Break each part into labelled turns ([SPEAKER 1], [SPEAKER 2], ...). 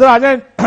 [SPEAKER 1] آ جائیں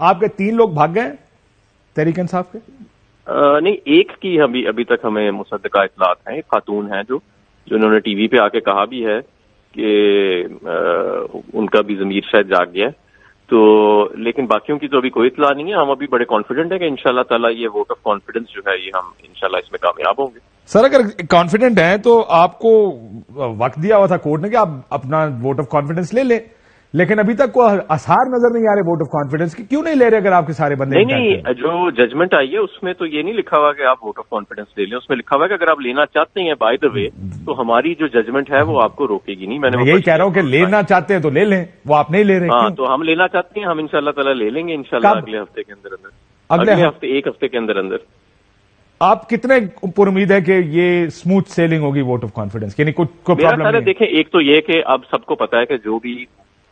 [SPEAKER 1] آپ کے 3 لوگ بھاگ گئے تحریک انصاف کے؟
[SPEAKER 2] نہیں، ایک کی ابھی تک ہمیں مصدقہ اطلاعات ہیں. ایک خاتون ہیں جو انہوں نے ٹی وی پہ آ کے کہا بھی ہے کہ ان کا بھی ضمیر شاید جاگ گیا ہے. تو لیکن باقیوں کی تو ابھی کوئی اطلاع نہیں ہے. ہم ابھی بڑے کانفیڈنٹ ہیں کہ انشاءاللہ تعالیٰ یہ ووٹ آف کانفیڈنس جو ہے یہ ہم انشاءاللہ اس میں کامیاب ہوں گے.
[SPEAKER 1] سر اگر کانفیڈنٹ ہیں تو آپ کو وقت دیا ہوا تھا کورٹ نے کہ آپ اپنا ووٹ آف کانفیڈنس لے لیں، لیکن ابھی تک کوئی آثار نظر نہیں آ رہے ووٹ آف کانفیڈنس کی. کیوں نہیں لے رہے اگر آپ کے سارے بندے؟
[SPEAKER 2] نہیں، جو ججمنٹ آئی ہے اس میں تو یہ نہیں لکھا ہوا کہ آپ ووٹ آف کانفیڈنس لے لیں. اس میں لکھا ہوا ہے کہ اگر آپ لینا چاہتے ہیں بائی دا وے تو ہماری جو ججمنٹ ہے وہ آپ کو روکے گی نہیں. میں نے
[SPEAKER 1] یہی کہہ رہا ہوں کہ لینا چاہتے ہیں تو لے لیں، وہ آپ نہیں لے رہے.
[SPEAKER 2] ہاں تو ہم لینا چاہتے ہیں، ہم انشاءاللہ تعالیٰ لے لیں گے انشاءاللہ اگلے ہفتے کے اندر. اگلے ہفتے، ایک ہفتے کے اندر.
[SPEAKER 1] آپ کتنے پر امید ہے کہ یہ اسموتھ سیلنگ ہوگی ووٹ آف کانفیڈنس؟ یعنی کوئی پرابلم نہیں؟
[SPEAKER 2] دیکھیں، ایک تو یہ کہ اب سب کو پتا ہے کہ جو بھی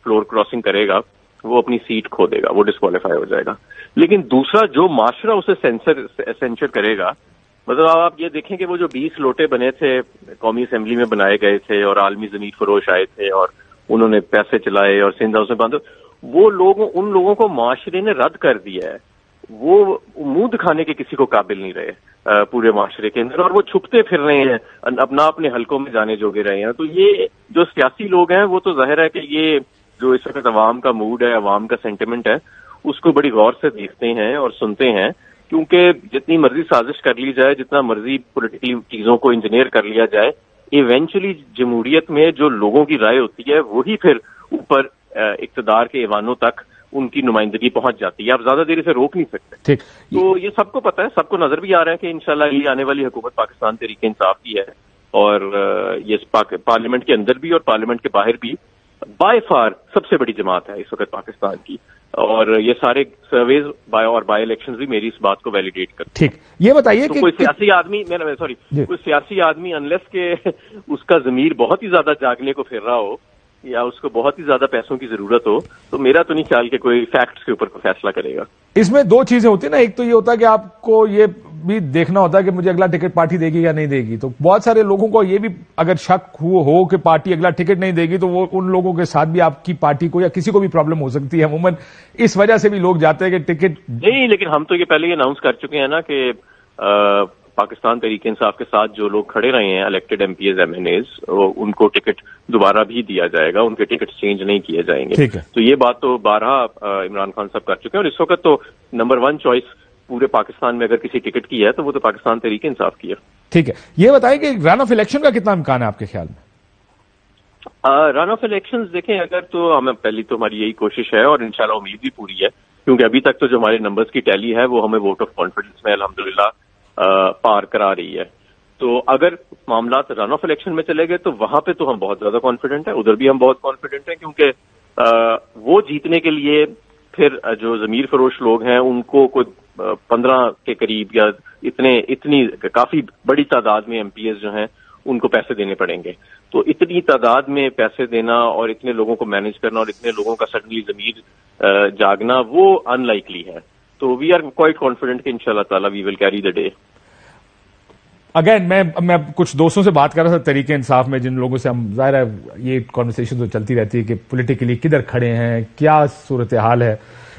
[SPEAKER 2] فلور کراسنگ کرے گا وہ اپنی سیٹ کھو دے گا، وہ ڈسکوالیفائی ہو جائے گا. لیکن دوسرا جو معاشرہ اسے سینسر کرے گا، مطلب آپ یہ دیکھیں کہ وہ جو 20 لوٹے بنے تھے قومی اسمبلی میں بنائے گئے تھے اور عالمی ضمیر فروش آئے تھے اور انہوں نے پیسے چلائے اور سندھ ہاؤس میں باندھے، وہ ان لوگوں کو معاشرے نے رد کر دیا ہے. وہ منہ دکھانے کے کسی کو قابل نہیں رہے پورے معاشرے کے اندر، اور وہ چھپتے پھر رہے ہیں اپنے حلقوں میں جانے جوگے رہے ہیں. تو یہ جو سیاسی لوگ ہیں وہ تو ظاہر ہے کہ یہ جو اس وقت عوام کا موڈ ہے، عوام کا سینٹیمنٹ ہے، اس کو بڑی غور سے دیکھتے ہیں اور سنتے ہیں. کیونکہ جتنی مرضی سازش کر لی جائے، جتنا مرضی پولیٹیکل چیزوں کو انجینئر کر لیا جائے، ایونچولی جمہوریت میں جو لوگوں کی رائے ہوتی ہے وہی پھر اوپر اقتدار کے ایوانوں تک ان کی نمائندگی پہنچ جاتی ہے. آپ زیادہ دیر سے روک نہیں سکتے. تو یہ سب کو پتا ہے، سب کو نظر بھی آ رہا ہے کہ انشاءاللہ یہ آنے والی حکومت پاکستان تحریک انصاف کی ہے، اور یہ پارلیمنٹ کے اندر بھی اور پارلیمنٹ کے باہر بھی بائی فار سب سے بڑی جماعت ہے اس وقت پاکستان کی. اور یہ سارے سرویز اور بائی الیکشنز بھی میری اس بات کو ویلیڈیٹ کرتے ہیں.
[SPEAKER 1] ٹھیک، یہ بتائیے کہ
[SPEAKER 2] کوئی سیاسی آدمی کوئی سیاسی آدمی انلیس کہ اس کا ضمیر بہت ہی زیادہ جاگنے کو پھر رہا ہو یا اس کو بہت ہی زیادہ پیسوں کی ضرورت ہو، تو میرا تو نہیں خیال کہ کوئی فیکٹس کے اوپر کوئی فیصلہ کرے گا.
[SPEAKER 1] اس میں 2 چیزیں ہوتی ہیں نا. ایک تو یہ ہوتا ہے کہ آپ کو یہ بھی دیکھنا ہوتا ہے کہ مجھے اگلا ٹکٹ پارٹی دے گی یا نہیں دے گی. تو بہت سارے لوگوں کو یہ بھی اگر شک ہو کہ پارٹی اگلا ٹکٹ نہیں دے گی تو وہ ان لوگوں کے ساتھ بھی آپ کی پارٹی کو یا کسی کو بھی پرابلم ہو سکتی ہے. عموماً اس وجہ سے بھی لوگ جاتے ہیں کہ ٹکٹ
[SPEAKER 2] نہیں. لیکن ہم تو یہ پہلے ہی اناؤنس کر چکے ہیں نا کہ پاکستان تحریک انصاف کے ساتھ جو لوگ کھڑے رہے ہیں elected M P As M N As, ان کو ٹکٹ دوبارہ بھی دیا جائے گا، ان کے ٹکٹ چینج نہیں کیے جائیں گے. تو یہ بات تو بارہا عمران خان صاحب کر چکے ہیں، اور اس وقت تو نمبر 1 چوائس پورے پاکستان میں اگر کسی ٹکٹ کی ہے تو وہ تو پاکستان تحریک انصاف کی ہے.
[SPEAKER 1] ٹھیک ہے، یہ بتائیں کہ رن آف الیکشن کا کتنا امکان ہے آپ کے خیال میں؟
[SPEAKER 2] رن آف الیکشن دیکھیں، اگر تو ہمیں پہلی تو ہماری یہی کوشش ہے اور انشاءاللہ امید بھی پوری ہے، کیونکہ ابھی تک تو جو ہمارے نمبرز کی ٹیلی ہے وہ ہمیں ووٹ آف کانفیڈنس میں الحمدللہ پار کرا رہی ہے. تو اگر معاملات رن آف الیکشن میں چلے گئے تو وہاں پہ تو ہم بہت زیادہ کانفیڈنٹ ہیں، ادھر بھی ہم بہت کانفیڈنٹ ہیں، کیونکہ وہ جیتنے کے لیے پھر جو ضمیر فروش لوگ ہیں ان کو کوئی 15 کے قریب یا اتنی کافی بڑی تعداد میں ایم پی ایز جو ہیں ان کو پیسے دینے پڑیں گے. تو اتنی تعداد میں پیسے دینا اور اتنے لوگوں کو مینج کرنا اور اتنے لوگوں کا سڈنلی ضمیر جاگنا وہ ان لائکلی ہے. تو وی آر کوائٹ کانفیڈنٹ کہ انشاءاللہ تعالی we will carry the day.
[SPEAKER 1] Again میں کچھ دوستوں سے بات کر رہا تھا تحریک انصاف میں، جن لوگوں سے ہم ظاہر ہے یہ کانورسیشن تو چلتی رہتی ہے کہ پولیٹیکلی کدھر کھڑے ہیں، کیا صورتحال ہے.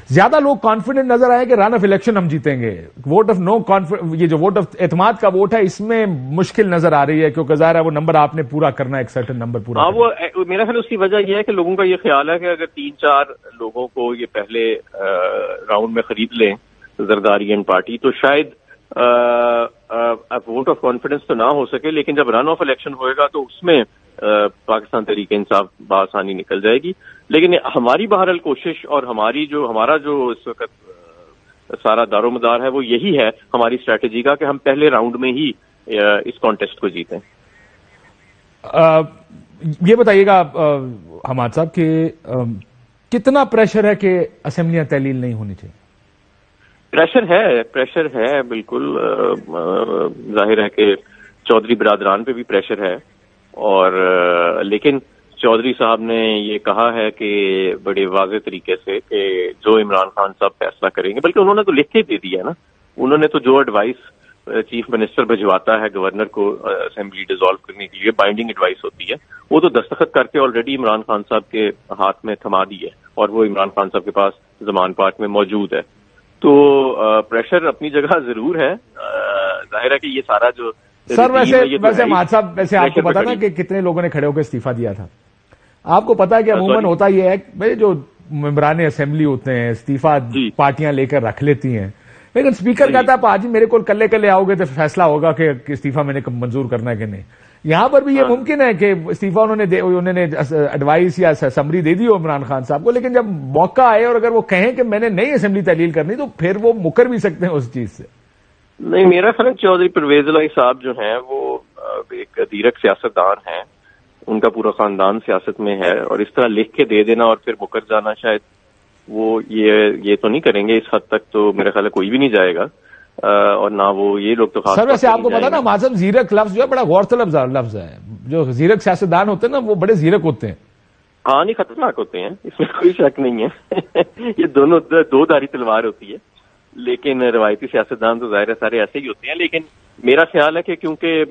[SPEAKER 1] زیادہ لوگ کانفیڈنٹ نظر آئے کہ رن آف الیکشن ہم جیتیں گے. ووٹ آف نو کانفیڈنس، یہ جو ووٹ آف اعتماد کا ووٹ ہے، اس میں مشکل نظر آ رہی ہے، کیونکہ ظاہر ہے وہ نمبر آپ نے پورا کرنا ہے، ایک سرٹن نمبر پورا.
[SPEAKER 2] ہاں، وہ میرا خیال اس کی وجہ یہ ہے کہ لوگوں کا یہ خیال ہے کہ اگر 3-4 لوگوں کو یہ پہلے راؤنڈ میں خرید لیں زرداری اینڈ پارٹی تو شاید ووٹ آف کانفیڈنس تو نہ ہو سکے. لیکن جب رن آف الیکشن ہوئے گا تو اس میں پاکستان تحریک انصاف بآسانی نکل جائے گی. لیکن ہماری بہرحال کوشش اور ہمارا جو اس وقت سارا دار و مدار ہے وہ یہی ہے ہماری اسٹریٹجی کا کہ ہم پہلے راؤنڈ میں ہی اس کانٹیسٹ کو جیتیں.
[SPEAKER 1] یہ بتائیے گا حماد صاحب کہ کتنا پریشر ہے کہ اسمبلیاں تحلیل نہیں ہونی چاہیے؟
[SPEAKER 2] پریشر ہے بالکل. ظاہر ہے کہ چودھری برادران پہ بھی پریشر ہے، اور لیکن چودھری صاحب نے یہ کہا ہے کہ بڑے واضح طریقے سے کہ جو عمران خان صاحب فیصلہ کریں گے، بلکہ انہوں نے تو لکھ کے دے دیا ہے نا. انہوں نے تو جو ایڈوائس چیف منسٹر بھجواتا ہے گورنر کو اسمبلی ڈیزالو کرنے کے لیے، بائنڈنگ ایڈوائس ہوتی ہے، وہ تو دستخط کر کے آلریڈی عمران خان صاحب کے ہاتھ میں تھما دی ہے اور وہ عمران خان صاحب کے پاس زمان پارک میں موجود ہے. تو پریشر اپنی جگہ ضرور ہے. ظاہر ہے کہ یہ سارا جو
[SPEAKER 1] سر ویسے مہات صاحب ویسے آپ کو پتا نا کہ کتنے لوگوں نے کھڑے ہو کے استعفیٰ دیا تھا؟ آپ کو پتا ہے کہ عموماً ہوتا یہ ہے کہ جو ممبران اسمبلی ہوتے ہیں استعفیٰ پارٹیاں لے کر رکھ لیتی ہیں، لیکن اسپیکر کہتا ہے پاجی میرے کو کلے آؤ گے تو فیصلہ ہوگا کہ استعفیٰ میں نے منظور کرنا ہے کہ نہیں. یہاں پر بھی یہ ممکن ہے کہ استعفیٰ انہوں نے ایڈوائس یا سمری دے دی ہو عمران خان صاحب کو، لیکن جب موقع آئے اور اگر وہ کہیں کہ میں نے نئی اسمبلی تحلیل کرنی تو پھر وہ مکر بھی سکتے ہیں اس چیز سے.
[SPEAKER 2] نہیں، میرا خیال چودھری پرویز الہی صاحب جو ہیں وہ ایک دیرک سیاستدان ہیں، ان کا پورا خاندان سیاست میں ہے، اور اس طرح لکھ کے دے دینا اور پھر مکر جانا شاید وہ یہ تو نہیں کریں گے. اس حد تک تو میرا خیال ہے کوئی بھی نہیں جائے گا، اور نہ وہ یہ لوگ تو خاص.
[SPEAKER 1] سر ویسے آپ کو پتا نا ماضم زیرک لفظ جو ہے بڑا غور طلب لفظ ہے. جو زیرک سیاستدان ہوتے ہیں نا وہ بڑے زیرک ہوتے ہیں.
[SPEAKER 2] ہاں نہیں، خطرناک ہوتے ہیں، اس میں کوئی شک نہیں ہے. یہ دونوں دو دھاری تلوار ہوتی ہے، لیکن روایتی سیاستدان تو ظاہر ہے سارے ایسے ہی ہوتے ہیں. لیکن میرا خیال ہے کہ کیونکہ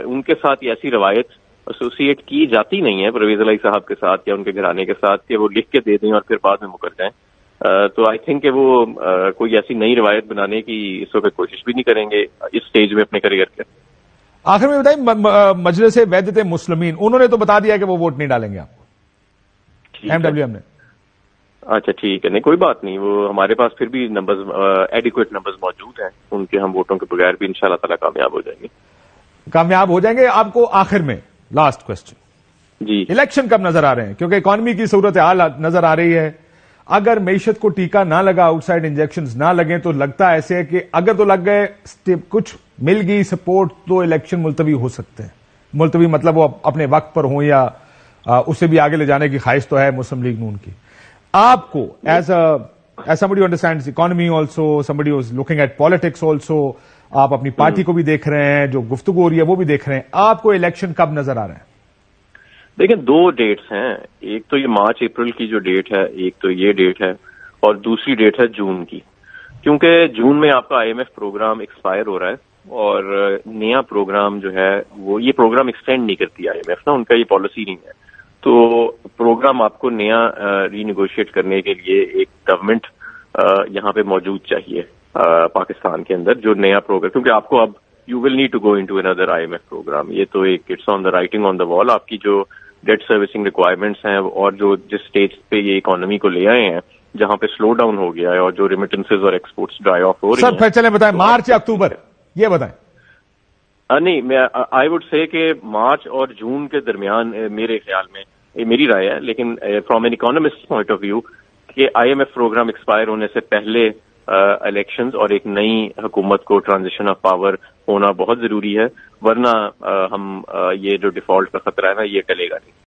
[SPEAKER 2] ان کے ساتھ ایسی روایت ایسوسیٹ کی جاتی نہیں ہے پرویز الہی صاحب کے ساتھ یا ان کے گھرانے کے ساتھ کہ وہ لکھ کے دے دیں اور پھر بعد میں مکر جائیں، تو آئی تھنک کہ وہ کوئی ایسی نئی روایت بنانے کی اس وقت کوشش بھی نہیں کریں گے اس سٹیج میں اپنے کریئر کے.
[SPEAKER 1] آخر میں بتائیں، مجلس وحدت مسلمین انہوں نے تو بتا دیا کہ وہ ووٹ نہیں ڈالیں گے آپ کو، MWM نے.
[SPEAKER 2] اچھا ٹھیک ہے، نہیں کوئی بات نہیں، وہ ہمارے پاس پھر بھی نمبرز ایڈیکویٹ نمبرز موجود ہیں، ان کے ہم ووٹوں کے بغیر بھی انشاءاللہ تعالی کامیاب ہو جائیں گے. آپ کو آخر میں لاسٹ کوسچن، جی الیکشن کب نظر آ رہے ہیں؟ کیونکہ اکانومی کی صورتحال نظر آ رہی ہے، اگر معیشت کو ٹیکہ نہ لگا، آؤٹ سائڈ انجیکشنز نہ لگیں تو لگتا ایسے ہے کہ اگر تو لگ گئے کچھ مل گئی سپورٹ تو الیکشن ملتوی ہو سکتے ہیں. ملتوی مطلب وہ اپنے وقت پر ہوں یا اسے بھی آگے لے جانے کی خواہش تو ہے مسلم لیگ نون کی. آپ کو as somebody who understands economy also, somebody who is looking at politics also, آپ اپنی پارٹی کو بھی دیکھ رہے ہیں، جو گفتگو ہو رہی ہے وہ بھی دیکھ رہے ہیں، آپ کو الیکشن کب نظر آ رہے ہیں؟ دیکھیں، دو ڈیٹس ہیں، ایک تو یہ مارچ اپریل کی جو ڈیٹ ہے، ایک تو یہ ڈیٹ ہے، اور دوسری ڈیٹ ہے جون کی. کیونکہ جون میں آپ کا IMF پروگرام ایکسپائر ہو رہا ہے اور نیا پروگرام جو ہے وہ یہ پروگرام ایکسٹینڈ نہیں کرتی IMF نا، ان کا یہ پالیسی نہیں ہے. تو پروگرام آپ کو نیا ری نیگوشیٹ کرنے کے لیے ایک گورنمنٹ یہاں پہ موجود چاہیے پاکستان کے اندر، جو نیا پروگرام، کیونکہ آپ کو اب you will need to go into اندر IMF پروگرام. یہ تو ایک it's on the writing on دا وال. آپ کی جو ڈیٹ سروسنگ ریکوائرمنٹس ہیں اور جو جس اسٹیج پہ یہ اکانومی کو لے آئے ہیں جہاں پہ سلو ڈاؤن ہو گیا ہے اور جو ریمیٹنسز اور ایکسپورٹس ڈرائی آف ہو رہی ہیں.
[SPEAKER 1] سر پھر چلیں بتائیں، مارچ یا اکتوبر یہ بتائیں.
[SPEAKER 2] نہیں، میں آئی وڈ سے کہ مارچ اور جون کے درمیان میرے خیال میں، یہ میری رائے ہے، لیکن from an economist point of view کہ IMF پروگرام ایکسپائر ہونے سے پہلے الیکشنز اور ایک نئی حکومت کو ٹرانزیشن آف پاور ہونا بہت ضروری ہے، ورنہ ہم یہ جو ڈیفالٹ کا خطرہ ہے نا یہ ٹلے گا نہیں.